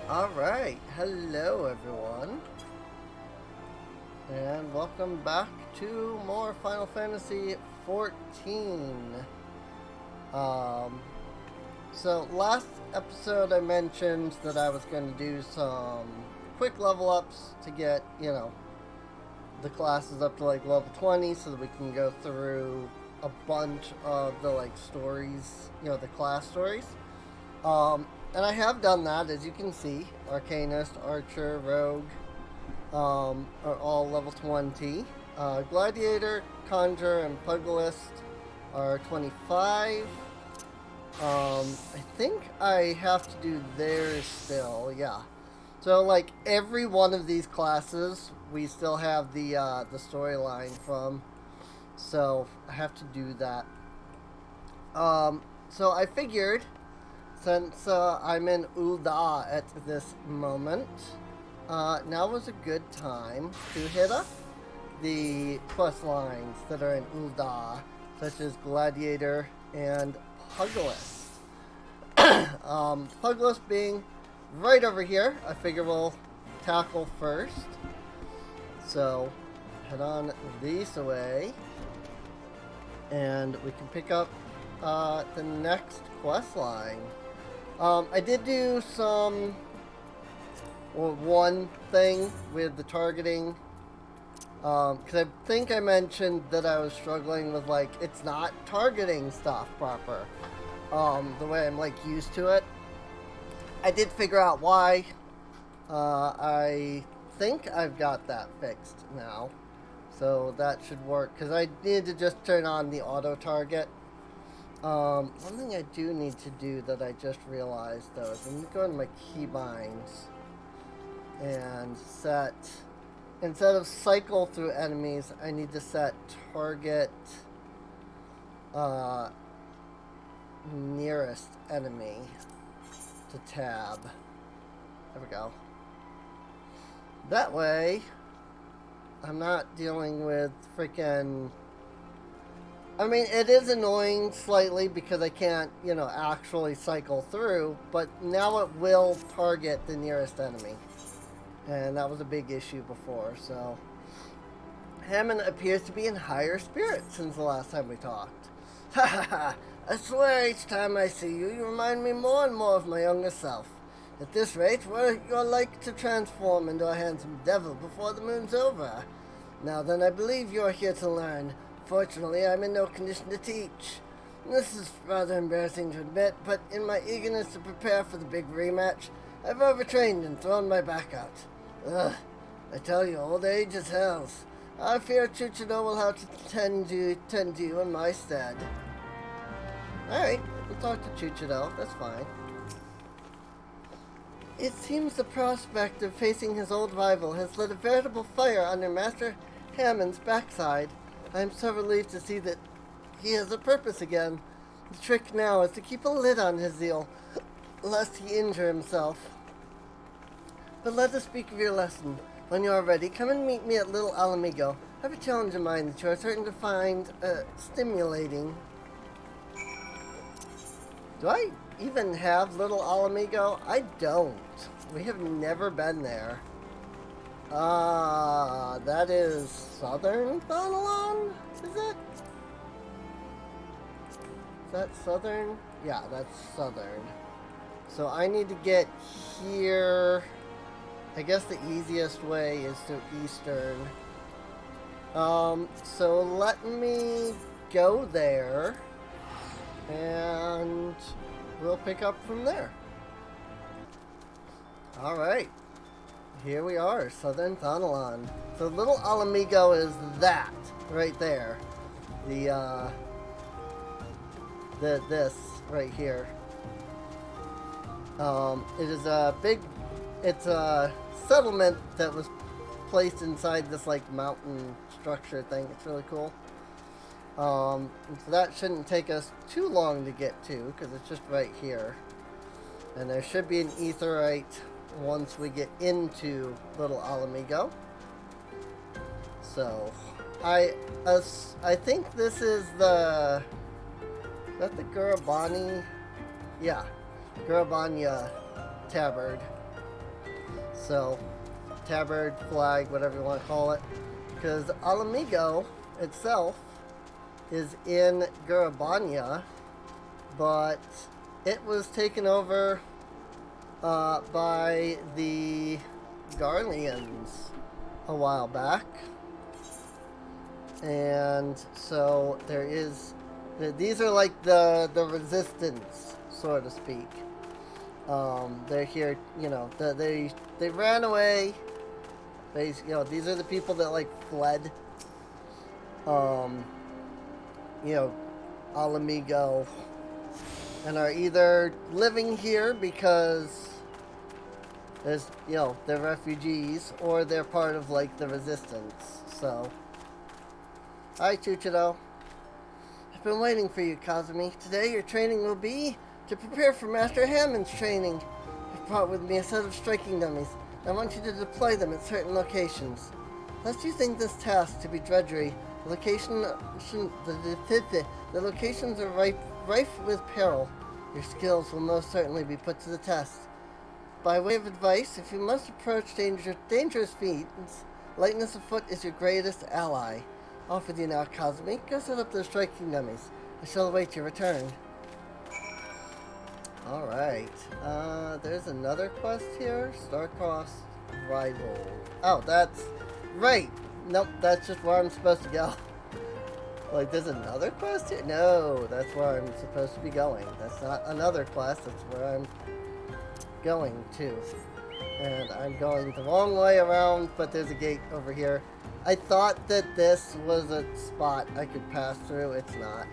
Alright, hello everyone, and welcome back to more Final Fantasy XIV. So last episode I mentioned that I was going to do some quick level ups to get, the classes up to like level 20 so that we can go through a bunch of the like stories, the class stories. And I have done that, as you can see. Arcanist, Archer, Rogue are all level 20. Gladiator, Conjure, and Pugilist are 25. I think I have to do theirs still, yeah. So, like, every one of these classes, we still have the storyline from. So, I have to do that. So I figured, since I'm in Ul'dah at this moment, now was a good time to hit up the quest lines that are in Ul'dah, such as Gladiator and Pugilist. Pugilist being right over here, I figure we'll tackle first. So, head on this way, and we can pick up the next quest line. I did do one thing with the targeting, because I think I mentioned that I was struggling with, like, it's not targeting stuff proper, the way I'm, like, used to it. I did figure out why. I think I've got that fixed now, so that should work, because I need to just turn on the auto target. One thing I do need to do that I just realized, though, is I'm going to go into my keybinds and set, instead of cycle through enemies, I need to set target nearest enemy to tab. There we go. That way, I'm not dealing with freaking... I mean, it is annoying slightly because I can't, actually cycle through, but now it will target the nearest enemy. And that was a big issue before, so... Hammond appears to be in higher spirits since the last time we talked. Ha ha ha! I swear each time I see you, you remind me more and more of my younger self. At this rate, you're like to transform into a handsome devil before the moon's over. Now then, I believe you're here to learn. Fortunately, I'm in no condition to teach. This is rather embarrassing to admit, but in my eagerness to prepare for the big rematch, I've overtrained and thrown my back out. Ugh, I tell you, old age is hell. I fear Chuchido will have to tend to you in my stead. Alright, we'll talk to Chuchido, that's fine. It seems the prospect of facing his old rival has lit a veritable fire under Master Hammond's backside. I am so relieved to see that he has a purpose again. The trick now is to keep a lid on his zeal, lest he injure himself. But let us speak of your lesson. When you are ready, come and meet me at Little Alamigo. I have a challenge in mind that you are certain to find stimulating. Do I even have Little Alamigo? I don't. We have never been there. That is Southern Thanalan? Is it? Is that Southern? Yeah, that's Southern. So I need to get here. I guess the easiest way is to Eastern. So let me go there, and we'll pick up from there. Alright. Here we are, Southern Thanalan. So Little Alamigo is that right there. This right here. It is a big, it's a settlement that was placed inside this like mountain structure thing. It's really cool. So that shouldn't take us too long to get to because it's just right here. And there should be an aetheryte once we get into Little Alamigo. So, I think this is the... Is that the Gurabani? Yeah. Gurabanya tabard. So, tabard, flag, whatever you want to call it. Because Alamigo itself is in Garabania, but it was taken over by the Garleans a while back. And so there is, these are like the resistance, so to speak. They're here, you know, they ran away. They, you know, these are the people that like fled. You know, Alamigo, and are either living here because there's, you know, they're refugees, or they're part of like the resistance. So, hi Chuchito. I've been waiting for you, Kazumi. Today your training will be to prepare for Master Hammond's training. I've brought with me a set of striking dummies. I want you to deploy them at certain locations. Lest you think this task to be drudgery, the locations are rife with peril. Your skills will most certainly be put to the test. By way of advice, if you must approach dangerous feats, lightness of foot is your greatest ally. Off with you now, Kazumi. Go set up those striking dummies. I shall await your return. Alright. There's another quest here. Star-Crossed Rival. Oh, that's... Right! Nope, that's just where I'm supposed to go. Like, there's another quest here? No, that's where I'm supposed to be going. That's not another quest, that's where I'm going to. And I'm going the wrong way around, but there's a gate over here. I thought that this was a spot I could pass through. It's not.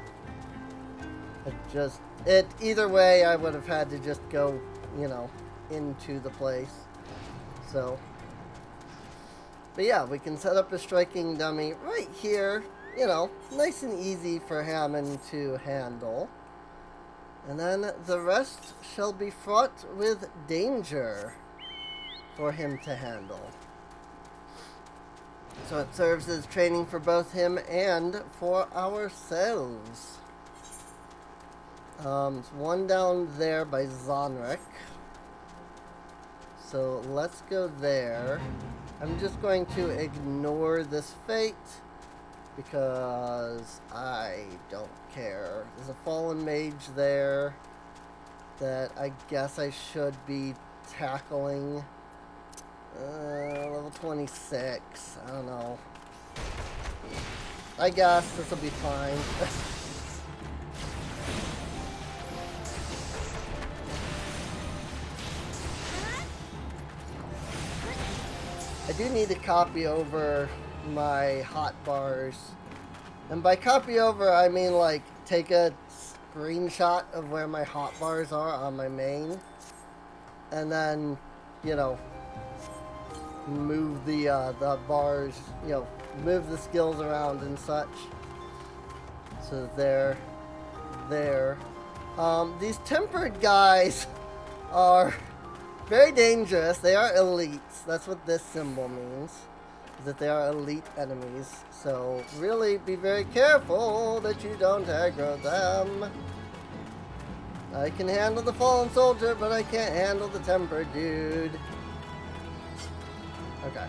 Either way, I would have had to just go, you know, into the place. So, but yeah, we can set up a striking dummy right here, you know, nice and easy for Hammond to handle. And then the rest shall be fraught with danger for him to handle. So it serves as training for both him and for ourselves. There's one down there by Zonric. So let's go there. I'm just going to ignore this fate because I don't care. There's a fallen mage there that I guess I should be tackling. Level 26. I don't know. I guess this will be fine. I do need to copy over my hotbars. And by copy over, I mean like take a screenshot of where my hotbars are on my main. And then, you know, move the bars, you know, move the skills around and such. So they're there. These tempered guys are very dangerous. They are elites. That's what this symbol means. Is that they are elite enemies. So really be very careful that you don't aggro them. I can handle the fallen soldier, but I can't handle the tempered dude. Okay.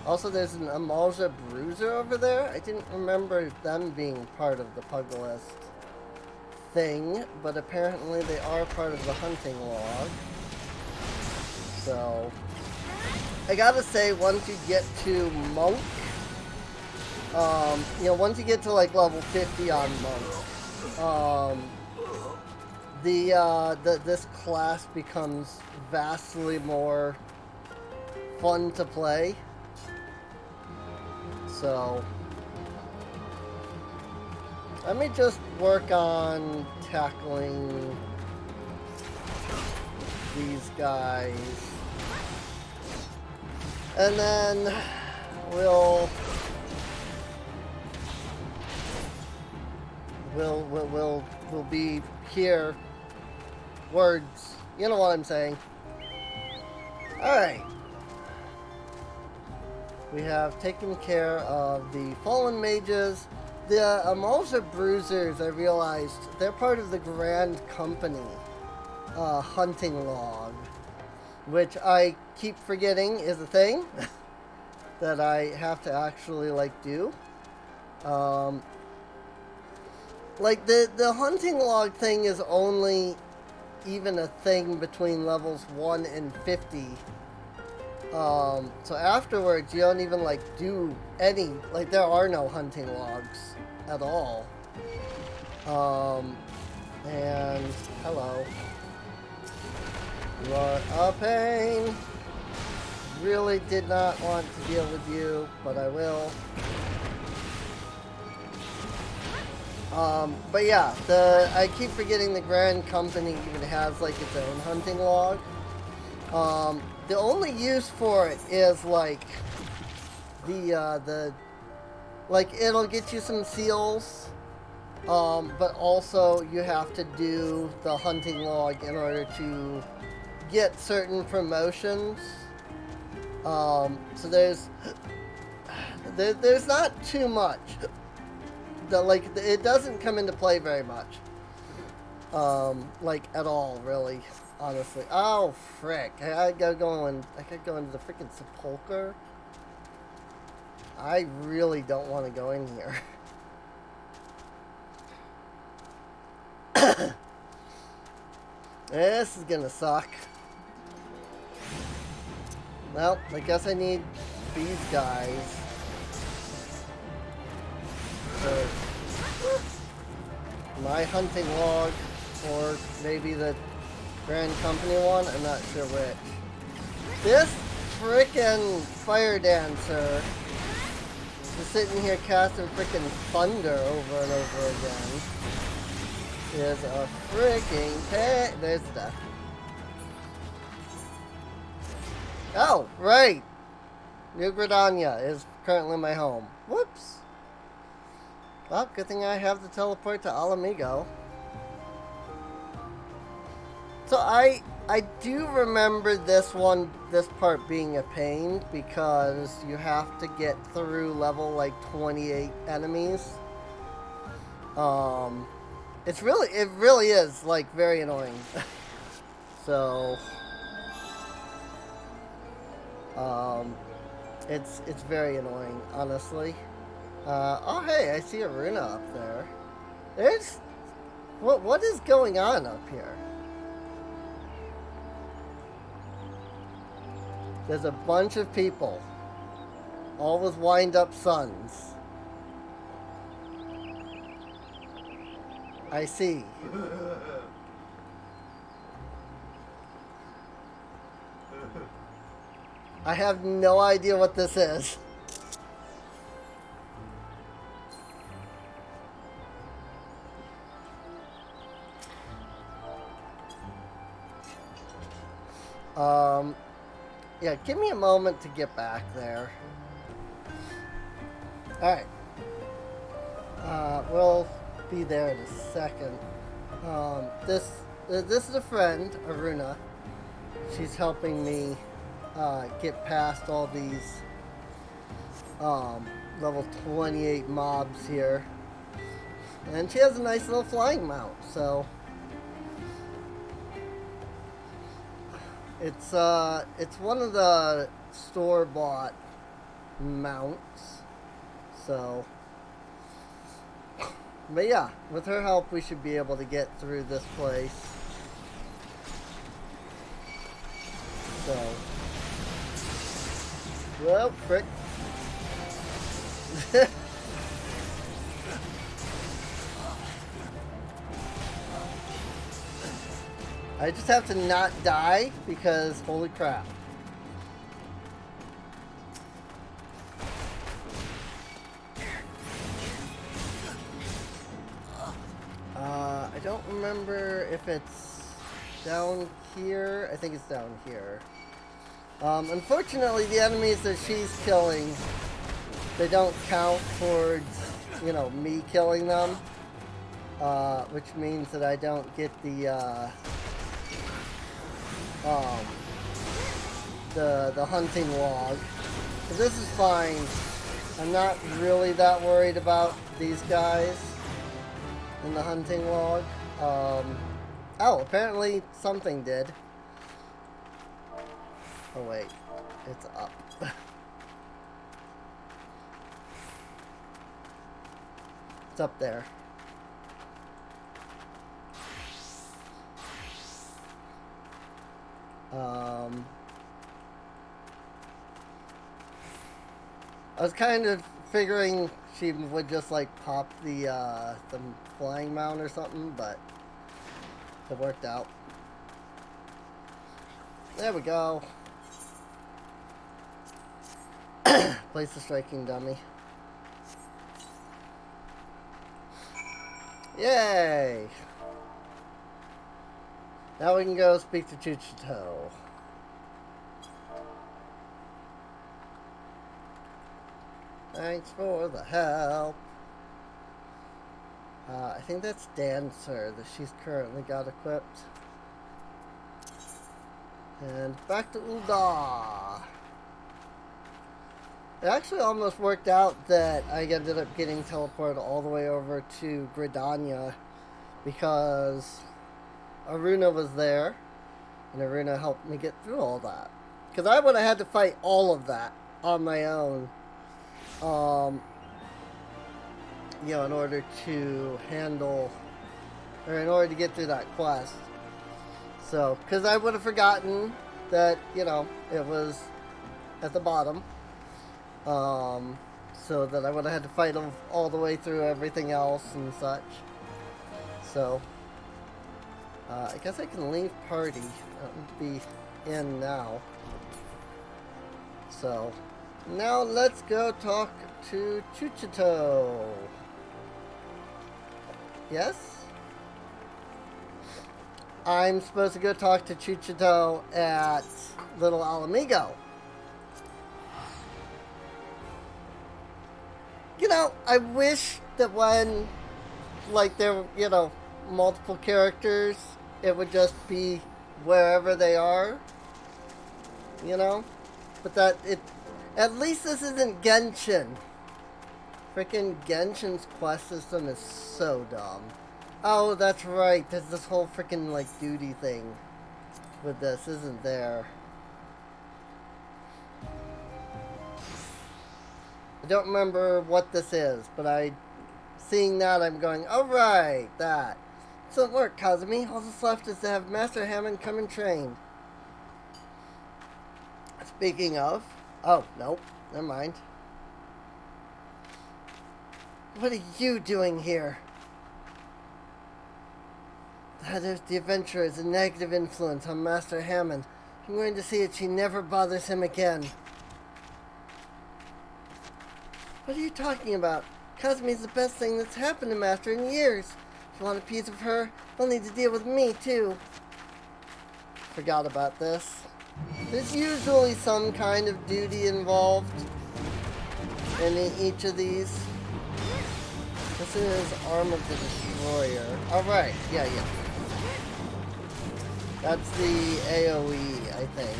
Also, there's an Amalja Bruiser over there. I didn't remember them being part of the Pugilist thing, but apparently they are part of the hunting log. So, I gotta say, once you get to Monk, you know, once you get to like level 50 on Monk, this class becomes vastly more fun to play. So, let me just work on tackling these guys. And then we'll be here. Words. You know what I'm saying. Alright. We have taken care of the fallen mages. The Amalja Bruisers, I realized, they're part of the Grand Company hunting log. which I keep forgetting is a thing that I have to actually like do. Like the hunting log thing is only even a thing between levels 1 and 50. So afterwards you don't even like do any, like there are no hunting logs at all. And hello. You are a pain. Really did not want to deal with you, but I will. But yeah, I keep forgetting the Grand Company even has like its own hunting log. The only use for it is like like it'll get you some seals, but also you have to do the hunting log in order to get certain promotions. So there's not too much. It doesn't come into play very much. Like at all, really, honestly. Oh frick! I gotta go into the freaking sepulcher. I really don't want to go in here. This is gonna suck. Well, I guess I need these guys. My hunting log, or maybe the Grand Company one, I'm not sure which. This frickin' fire dancer is sitting here casting frickin' thunder over and over again. Is a frickin' pain. There's death. Oh, right! New Gridania is currently my home. Whoops! Well, good thing I have the teleport to Alamigo. So I do remember this part being a pain because you have to get through level like 28 enemies. It really is like very annoying. So it's very annoying, honestly. Oh hey, I see Aruna up there. What is going on up here? There's a bunch of people, all with wind-up suns. I see. I have no idea what this is. Yeah, give me a moment to get back there. Alright. We'll be there in a second. This is a friend, Aruna. She's helping me get past all these level 28 mobs here. And she has a nice little flying mount, so it's one of the store-bought mounts. So, but yeah, with her help we should be able to get through this place. So, well, frick. I just have to not die because holy crap. I don't remember if it's down here. I think it's down here. Unfortunately, the enemies that she's killing, they don't count towards, you know, me killing them. Which means that I don't get the hunting log. So this is fine. I'm not really that worried about these guys in the hunting log. Oh, apparently something did. Oh wait, it's up. It's up there. I was kind of figuring she would just like pop the flying mount or something, but it worked out. There we go. Place the striking dummy. Yay! Now we can go speak to Chuchito. Thanks for the help. I think that's Dancer that she's currently got equipped. And back to Ul'dah. It actually almost worked out that I ended up getting teleported all the way over to Gridania because Aruna was there, and Aruna helped me get through all that. Because I would have had to fight all of that on my own, you know, in order to handle, or in order to get through that quest. So, because I would have forgotten that, you know, it was at the bottom. So that I would have had to fight all the way through everything else and such. So, I guess I can leave party. I don't need to be in now. So, now let's go talk to Chuchito. Yes? I'm supposed to go talk to Chuchito at Little Alamigo. You know, I wish that when, like, there were, you know, multiple characters, it would just be wherever they are, you know? But that, at least this isn't Genshin. Freaking Genshin's quest system is so dumb. Oh, that's right, there's this whole freaking, like, duty thing with this, isn't there? I don't remember what this is, but seeing that, I'm going, oh right, that. Excellent work, Kazumi. All that's left is to have Master Hammond come and train. Speaking of, oh, nope, never mind. What are you doing here? The adventurer is a negative influence on Master Hammond. I'm going to see that she never bothers him again. What are you talking about? Kazumi's the best thing that's happened to Master in years. If you want a piece of her, you'll need to deal with me, too. Forgot about this. There's usually some kind of duty involved in each of these. This is Arm of the Destroyer. Alright, yeah. That's the AoE, I think.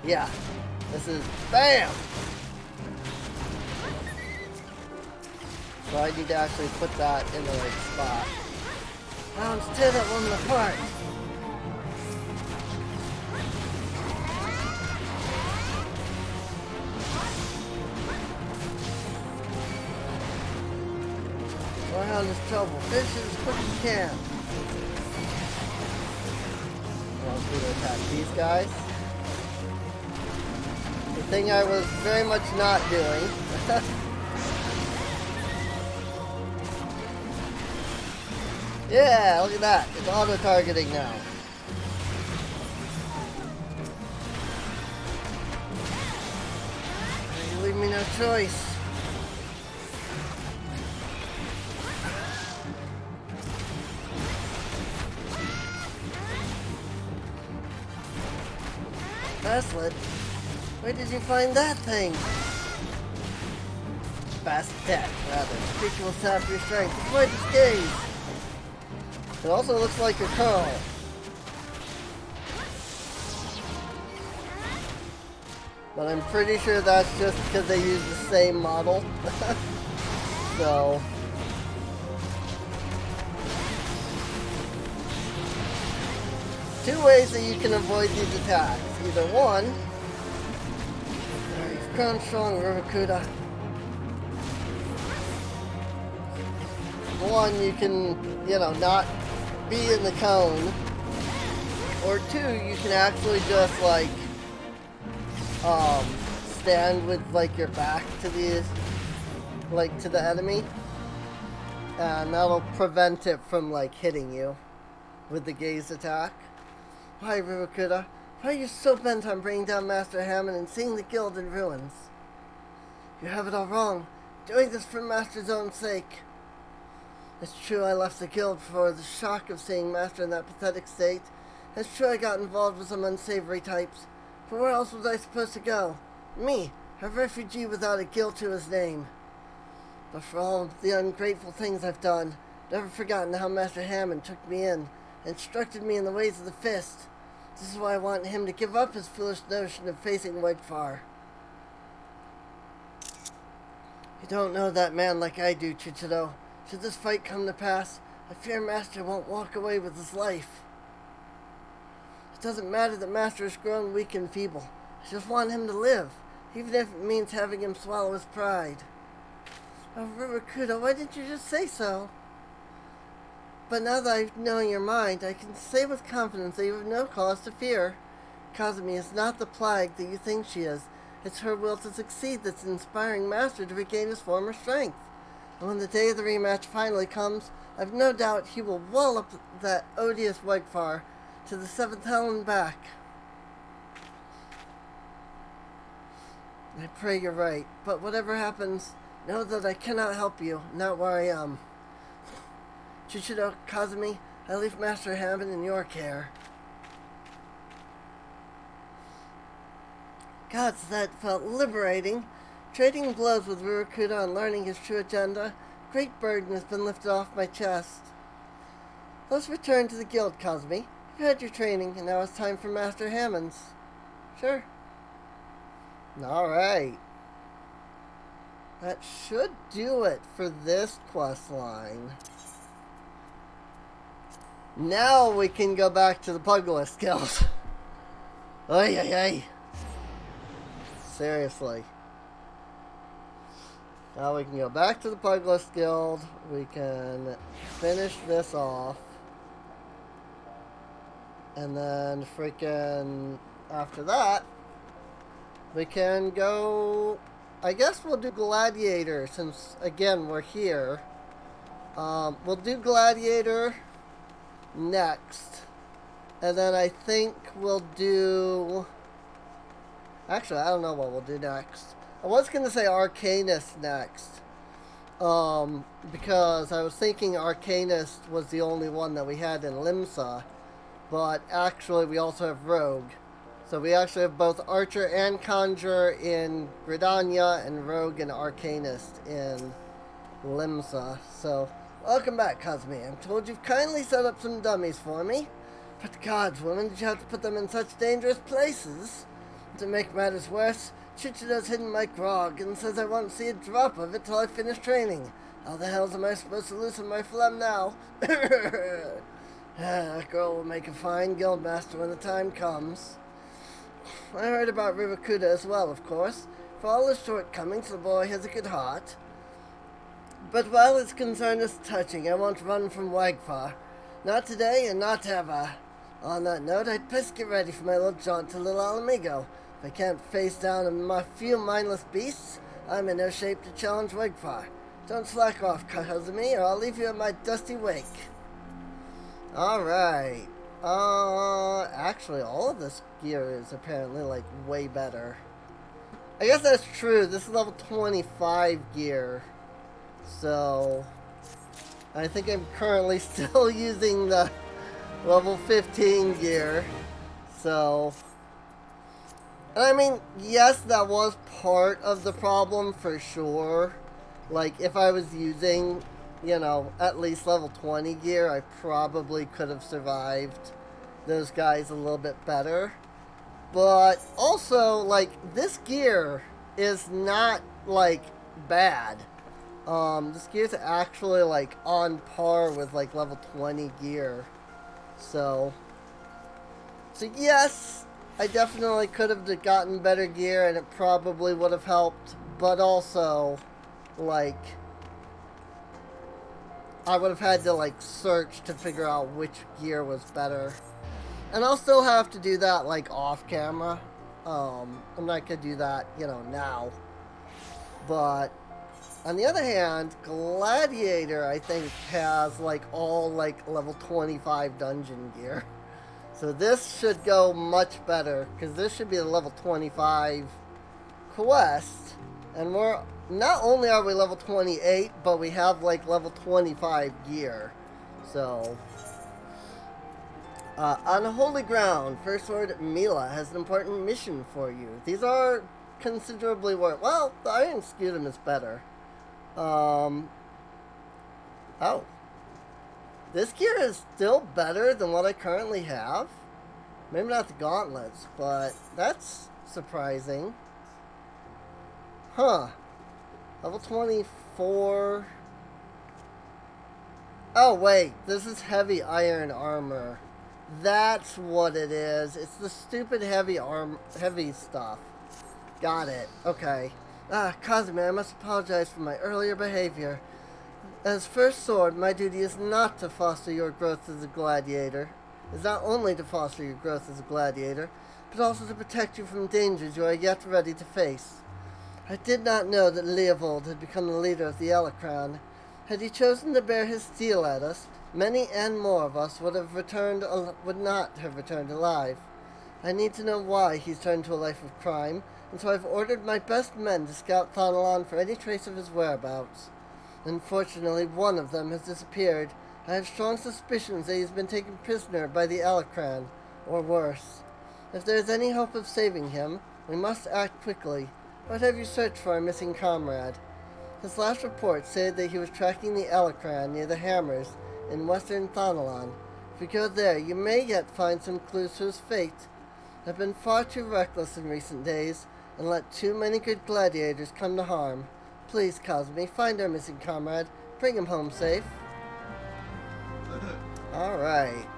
Yeah. This is BAM! So I need to actually put that in the right spot. Let's tear that woman apart. We're on this trouble. Finish it as quick as you can. Want me to attack these guys? The thing I was very much not doing. Yeah, look at that. It's auto-targeting now. You leave me no choice. Baslet? Where did you find that thing? Bastet, rather. Creature will sap your strength. Avoid its gaze. It also looks like a curl. But I'm pretty sure that's just because they use the same model. So. two ways that you can avoid these attacks. Either one, you've grown strong, Rivakuda. One, you can, not be in the cone. Or two, you can actually just, like, stand with, like, your back to the, to the enemy. And that'll prevent it from, like, hitting you with the gaze attack. Why, Rivakuda? Why are you so bent on bringing down Master Hammond and seeing the guild in ruins? You have it all wrong. Doing this for Master's own sake. It's true I left the guild for the shock of seeing Master in that pathetic state. It's true I got involved with some unsavory types. But where else was I supposed to go? Me, a refugee without a guild to his name. But for all the ungrateful things I've done, never forgotten how Master Hammond took me in, instructed me in the ways of the fist. This is why I want him to give up his foolish notion of facing Wegfar. You don't know that man like I do, Chichiro. Should this fight come to pass, I fear Master won't walk away with his life. It doesn't matter that Master has grown weak and feeble. I just want him to live, even if it means having him swallow his pride. Oh, Rivakuda, why didn't you just say so? But now that I know your mind, I can say with confidence that you have no cause to fear. Kazumi is not the plague that you think she is. It's her will to succeed that's inspiring Master to regain his former strength. And when the day of the rematch finally comes, I've no doubt he will wallop that odious Wegfar to the seventh hell and back. I pray you're right, but whatever happens, know that I cannot help you, not where I am. Chichiro, Kazumi, I leave Master Hammond in your care. Gods, that felt liberating. Trading blows with Rivakuda and learning his true agenda, great burden has been lifted off my chest. Let's return to the guild, Kazumi. You've had your training, and now it's time for Master Hammond's. Sure. Alright. That should do it for this quest line. Now we can go back to the Pugilist Guild. Ay, ay, ay. Seriously. Now we can go back to the Pugilist Guild. We can finish this off. And then freaking after that, we can go... I guess we'll do Gladiator since, again, we're here. We'll do Gladiator next. And then I think we'll do... Actually, I don't know what we'll do next. I was going to say Arcanist next. Because I was thinking Arcanist was the only one that we had in Limsa. But actually, we also have Rogue. So we actually have both Archer and Conjurer in Gridania and Rogue and Arcanist in Limsa. So, welcome back, Kazumi. I'm told you've kindly set up some dummies for me. But gods, woman, did you have to put them in such dangerous places? To make matters worse, Chichiro's hidden my grog and says I won't see a drop of it till I finish training. How the hell am I supposed to loosen my phlegm now? That girl will make a fine guildmaster when the time comes. I heard about Rivakuda as well, of course. For all his shortcomings, the boy has a good heart. But while his concern is touching, I won't run from Wegfar. Not today and not ever. On that note, I'd best get ready for my little jaunt to Little Alamigo. If I can't face down a few mindless beasts, I'm in no shape to challenge Wegfar. Don't slack off, Kazumi, or I'll leave you in my dusty wake. Alright. Actually, all of this gear is apparently, like, way better. I guess that's true. This is level 25 gear. So, I think I'm currently still using the level 15 gear. So, and I mean, yes, that was part of the problem for sure. Like, if I was using, you know, at least level 20 gear, I probably could have survived those guys a little bit better. But also, like, this gear is not, like, bad. This gear's actually, like, on par with, like, level 20 gear. So, So yes, I definitely could have gotten better gear and it probably would have helped, but also, like, I would have had to, like, search to figure out which gear was better. And I'll still have to do that, like, off camera. I'm not gonna do that, you know, now. But on the other hand, Gladiator, I think, has, like, all, like, level 25 dungeon gear. So this should go much better, because this should be a level 25 quest. And we're, not only are we level 28, but we have, like, level 25 gear. So, on holy ground, First Lord Mila has an important mission for you. These are considerably worth, well, the Iron Scutum is better. Oh. This gear is still better than what I currently have. Maybe not the gauntlets, but that's surprising. Huh. Level 24. Oh, wait. This is heavy iron armor. That's what it is. It's the stupid heavy stuff. Got it. Okay. Kazumi, I must apologize for my earlier behavior. As First Sword, my duty is not to foster your growth as a gladiator. It's not only to foster your growth as a gladiator, but also to protect you from dangers you are yet ready to face. I did not know that Leovold had become the leader of the Elecran. Had he chosen to bear his steel at us, many and more of us would not have returned alive. I need to know why he's turned to a life of crime, and so I've ordered my best men to scout Thanalan for any trace of his whereabouts. Unfortunately, one of them has disappeared. I have strong suspicions that he's been taken prisoner by the Elecran, or worse. If there is any hope of saving him, we must act quickly. What have you searched for our missing comrade? His last report said that he was tracking the Elecran near the Hammers in western Thanalan. If you go there, you may yet find some clues to his fate. I've been far too reckless in recent days, and let too many good gladiators come to harm. Please, Kazumi, find our missing comrade. Bring him home safe. Alright.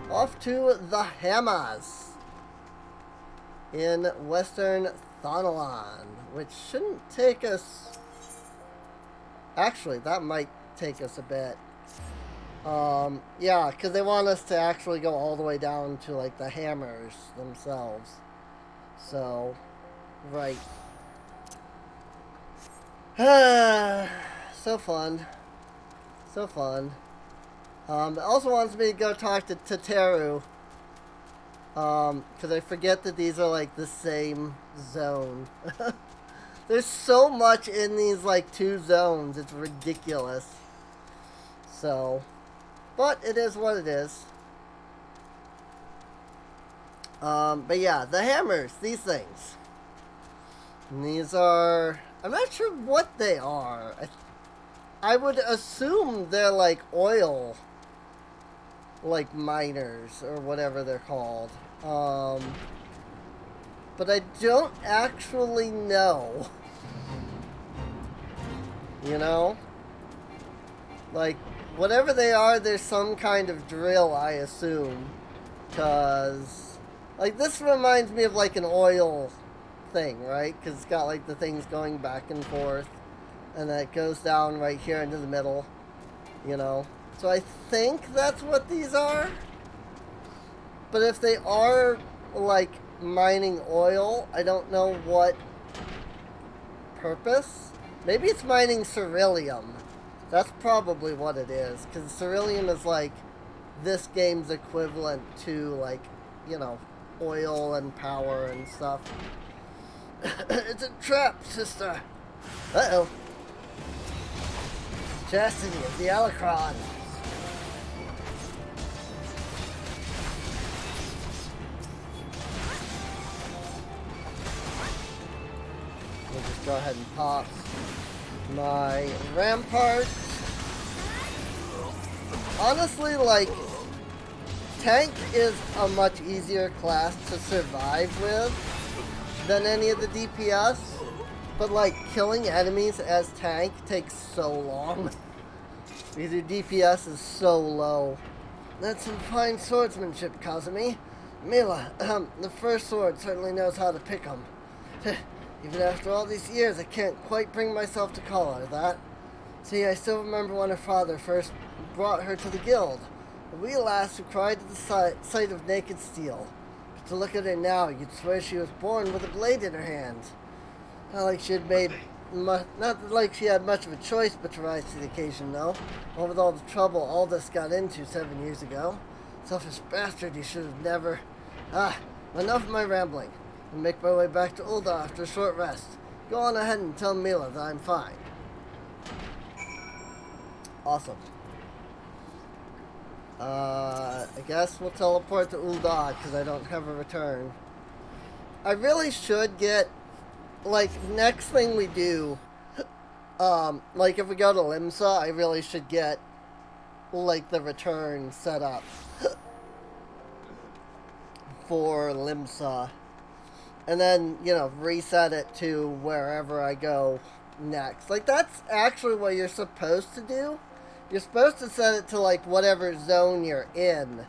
Off to the Hammers in western Thanalan, which shouldn't take us... Actually, that might take us a bit. Yeah, because they want us to actually go all the way down to, like, the Hammers themselves. So, right. So fun. So fun. It also wants me to go talk to Teteru. Because I forget that these are, like, the same zone. There's so much in these, like, two zones. It's ridiculous. So, but it is what it is. But yeah, the Hammers, these things. And these are... I'm not sure what they are. I would assume they're like oil, like miners or whatever they're called. But I don't actually know. You know? Like, whatever they are, there's some kind of drill, I assume. Because, like, this reminds me of like an oil thing, right? Because it's got like the things going back and forth, and then it goes down right here into the middle, you know. So I think that's what these are. But if they are like mining oil, I don't know what purpose. Maybe it's mining ceruleum. That's probably what it is, because ceruleum is like this game's equivalent to, like, you know, oil and power and stuff. It's a trap, sister. Uh-oh. Chastity of the Elecron. We'll just go ahead and pop my Rampart. Honestly, like, tank is a much easier class to survive with than any of the DPS, but like killing enemies as tank takes so long because your DPS is so low. That's some fine swordsmanship, Kazumi. Mila, the first sword certainly knows how to pick 'em. Even after all these years, I can't quite bring myself to call her that. See, I still remember when her father first brought her to the guild. A wee lass who cried at the sight of naked steel. But to look at her now, you'd swear she was born with a blade in her hand. Not like she had not like she had much of a choice but to rise to the occasion, though. What with all the trouble Ul'dah got into 7 years ago. Selfish bastard, he should have never... Enough of my rambling. I'll make my way back to Ul'dah after a short rest. Go on ahead and tell Mila that I'm fine. Awesome. I guess we'll teleport to Ul'dah because I don't have a return. I really should get, like, next thing we do, like if we go to Limsa, I really should get, like, the return set up for Limsa. And then, you know, reset it to wherever I go next. Like, that's actually what you're supposed to do. You're supposed to set it to, like, whatever zone you're in.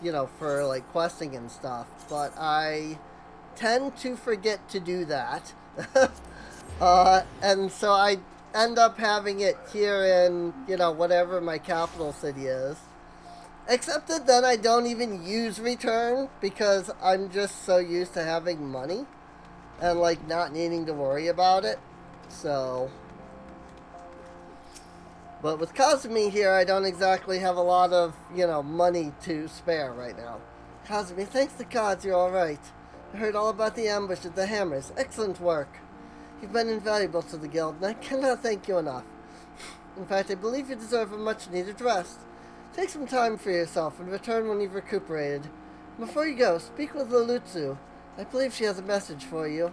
You know, for, like, questing and stuff. But I tend to forget to do that. And so I end up having it here in, you know, whatever my capital city is. Except that then I don't even use return because I'm just so used to having money and, like, not needing to worry about it. So... But with Kazumi here, I don't exactly have a lot of, you know, money to spare right now. Kazumi, thanks to gods, you're alright. I heard all about the ambush at the Hammers. Excellent work. You've been invaluable to the guild, and I cannot thank you enough. In fact, I believe you deserve a much-needed rest. Take some time for yourself and return when you've recuperated. Before you go, speak with Lulutsu. I believe she has a message for you.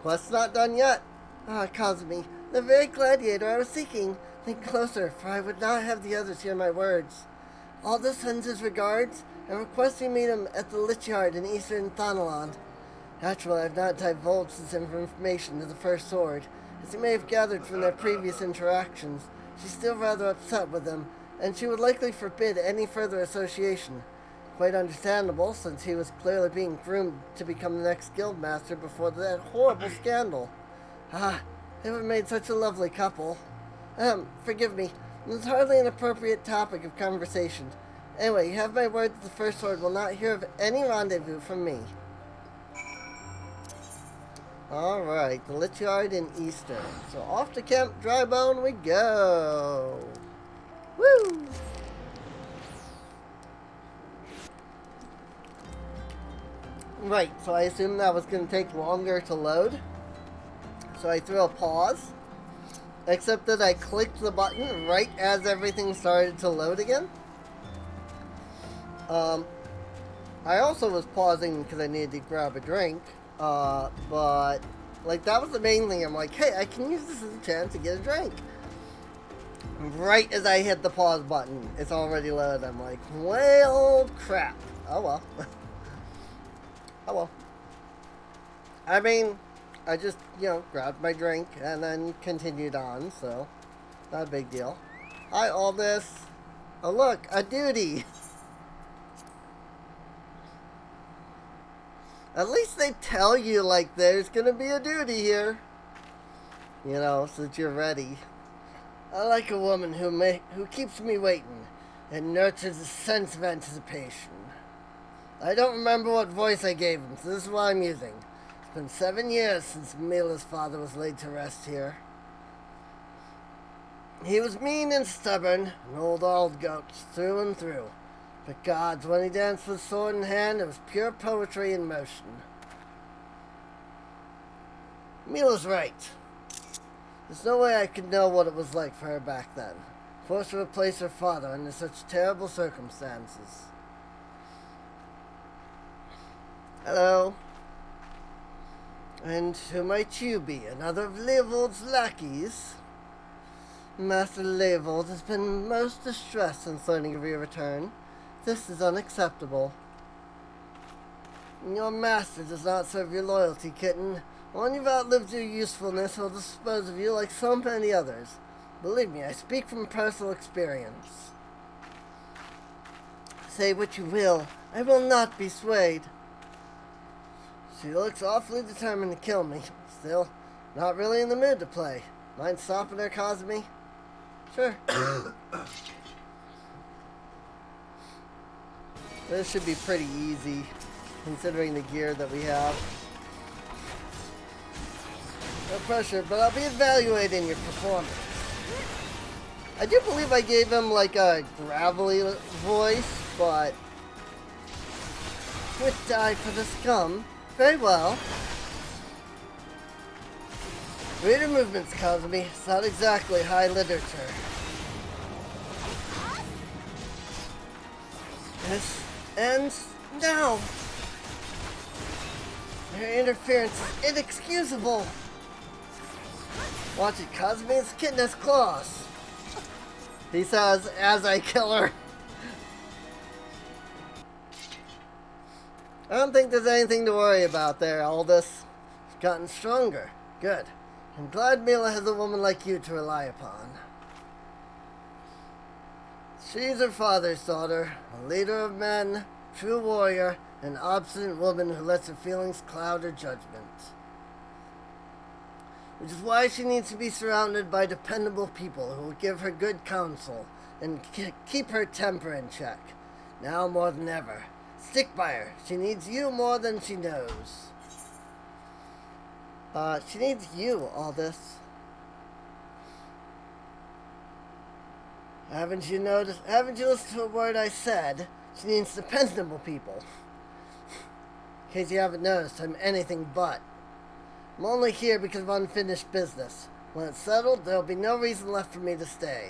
Quest's not done yet. Kazumi, the very gladiator I was seeking. Think closer, for I would not have the others hear my words. Ul'dah sends his regards, and requests you meet him at the Lich Yard in eastern Thanalan. Naturally, I have not divulged this information to the First Sword. As you may have gathered from their previous interactions, she's still rather upset with him, and she would likely forbid any further association. Quite understandable, since he was clearly being groomed to become the next guildmaster before that horrible scandal. They were made such a lovely couple. Forgive me. It's hardly an appropriate topic of conversation. Anyway, you have my word that the First Sword will not hear of any rendezvous from me. Alright, the Lich Yard in Eastern. So off to Camp Drybone we go. Woo! Right, so I assume that was going to take longer to load. So I threw a pause, except that I clicked the button right as everything started to load again. I also was pausing because I needed to grab a drink, but, like, that was the main thing. I'm like, hey, I can use this as a chance to get a drink. Right as I hit the pause button, it's already loaded. I'm like, well, crap. Oh, well. Oh, well. I mean... I just, you know, grabbed my drink and then continued on, so not a big deal. Hi, all this. Oh, look, a duty. At least they tell you, like, there's gonna be a duty here. You know, so that you're ready. I like a woman who keeps me waiting and nurtures a sense of anticipation. I don't remember what voice I gave him, so this is what I'm using. It's been 7 years since Mila's father was laid to rest here. He was mean and stubborn, an old goat through and through. But gods, when he danced with sword in hand, it was pure poetry in motion. Mila's right. There's no way I could know what it was like for her back then, forced to replace her father under such terrible circumstances. Hello. And who might you be? Another of Leovold's lackeys? Master Leovold has been most distressed since learning of your return. This is unacceptable. Your master does not serve your loyalty, kitten. When you've outlived your usefulness, he'll dispose of you like so many others. Believe me, I speak from personal experience. Say what you will, I will not be swayed. She looks awfully determined to kill me. Still, not really in the mood to play. Mind stopping her, Kazumi? Sure. This should be pretty easy, considering the gear that we have. No pressure, but I'll be evaluating your performance. I do believe I gave him like a gravelly voice, but would die for the scum. Very well. Read your movements, Kazumi. It's not exactly high literature. This ends now. Your interference is inexcusable. Watch it, Kazumi. It's kidness claws. He says as I kill her. I don't think there's anything to worry about there, Aldous. She's gotten stronger. Good. I'm glad Mila has a woman like you to rely upon. She's her father's daughter, a leader of men, true warrior, an obstinate woman who lets her feelings cloud her judgment. Which is why she needs to be surrounded by dependable people who will give her good counsel and keep her temper in check. Now more than ever. Stick by her. She needs you more than she knows. She needs you, Aldous. Haven't you listened to a word I said? She needs dependable people. In case you haven't noticed, I'm anything but. I'm only here because of unfinished business. When it's settled, there'll be no reason left for me to stay.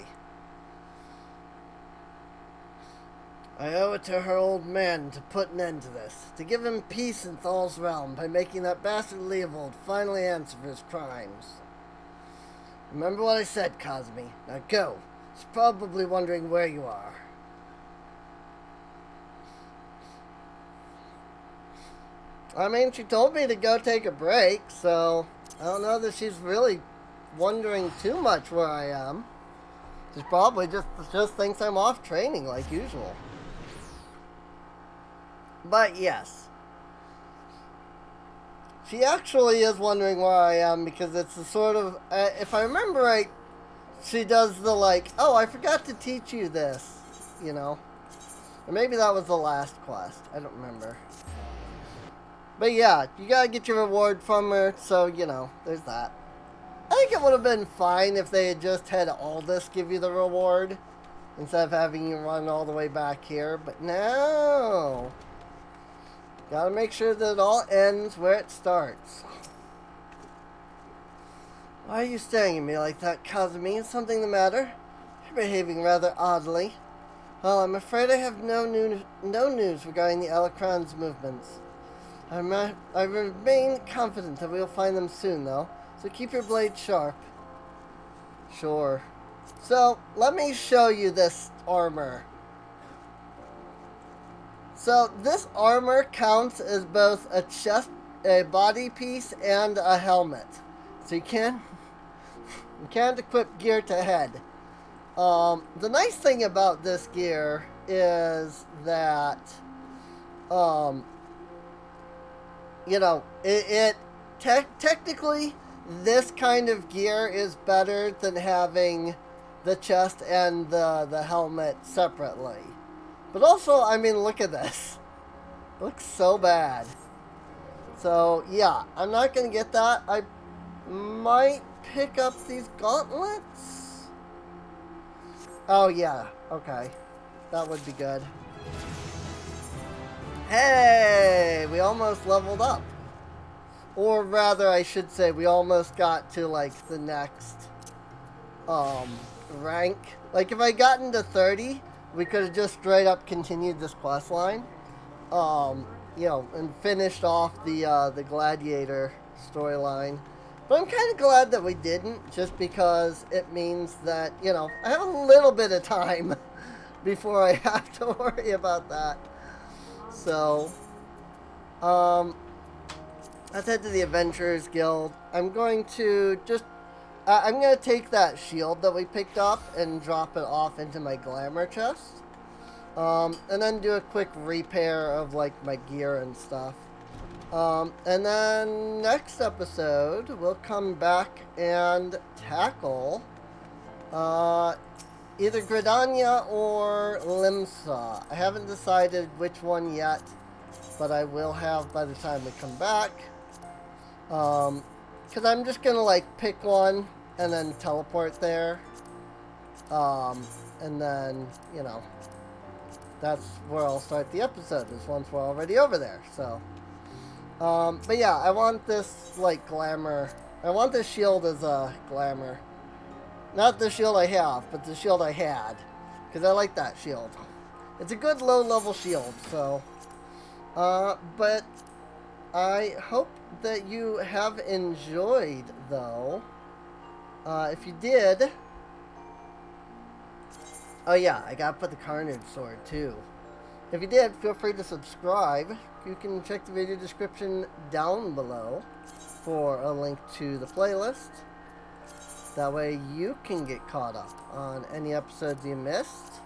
I owe it to her old man to put an end to this, to give him peace in Thal's realm by making that bastard Leovold finally answer for his crimes. Remember what I said, Kazumi. Now go. She's probably wondering where you are. I mean, she told me to go take a break, so I don't know that she's really wondering too much where I am. She probably just thinks I'm off training like usual. But yes, she actually is wondering where I am because it's the sort of, if I remember right, she does the like, oh, I forgot to teach you this, you know. Or maybe that was the last quest. I don't remember. But yeah, you gotta get your reward from her, so, you know, there's that. I think it would have been fine if they had just had Aldous give you the reward instead of having you run all the way back here, but no. Gotta make sure that it all ends where it starts. Why are you staring at me like that, Kazumi? Is something the matter? You're behaving rather oddly. Well, I'm afraid I have no news regarding the Alacran's movements. I remain confident that we'll find them soon, though, so keep your blade sharp. Sure. So, let me show you this armor. So, this armor counts as both a chest, a body piece, and a helmet. So you can't equip gear to head. The nice thing about this gear is that, you know, technically, this kind of gear is better than having the chest and the helmet separately. But also, I mean, look at this. It looks so bad. So, yeah, I'm not going to get that. I might pick up these gauntlets. Oh, yeah. Okay. That would be good. Hey! We almost leveled up. Or rather, I should say, we almost got to, like, the next, rank. Like, if I gotten to 30, we could have just straight up continued this quest line. You know, and finished off the Gladiator storyline. But I'm kind of glad that we didn't, just because it means that, you know, I have a little bit of time before I have to worry about that. So, let's head to the Adventurers Guild. I'm going to just I'm going to take that shield that we picked up and drop it off into my glamour chest. And then do a quick repair of, like, my gear and stuff. And then next episode, we'll come back and tackle either Gridania or Limsa. I haven't decided which one yet, but I will have by the time we come back. Because I'm just going to, like, pick one and then teleport there. And then, you know, that's where I'll start the episode, is once we're already over there, so. But yeah, I want this, like, glamour. I want this shield as a glamour. Not the shield I have, but the shield I had. Because I like that shield. It's a good low-level shield, so. But I hope that you have enjoyed, though. If you did... Oh yeah, I gotta put the Carnage Sword, too. If you did, feel free to subscribe. You can check the video description down below for a link to the playlist. That way you can get caught up on any episodes you missed.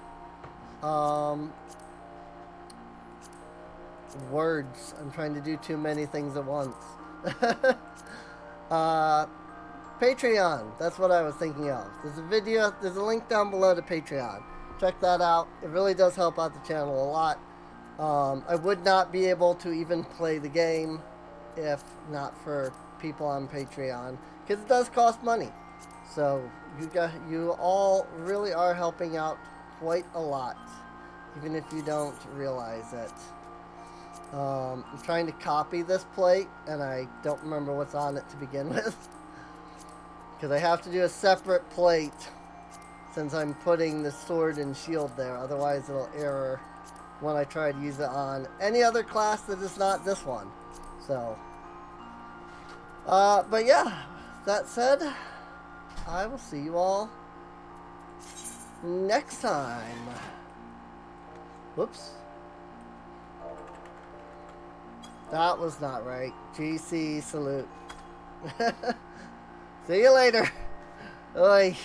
Words. I'm trying to do too many things at once. Patreon. That's what I was thinking of. There's a link down below to Patreon. Check that out. It really does help out the channel a lot. I would not be able to even play the game if not for people on Patreon, because it does cost money. So you all really are helping out quite a lot, even if you don't realize it. I'm trying to copy this plate, and I don't remember what's on it to begin with. Because I have to do a separate plate since I'm putting the sword and shield there. Otherwise it'll error when I try to use it on any other class that is not this one. So, but yeah, that said, I will see you all next time. Whoops. That was not right. GC salute. See you later. Oi.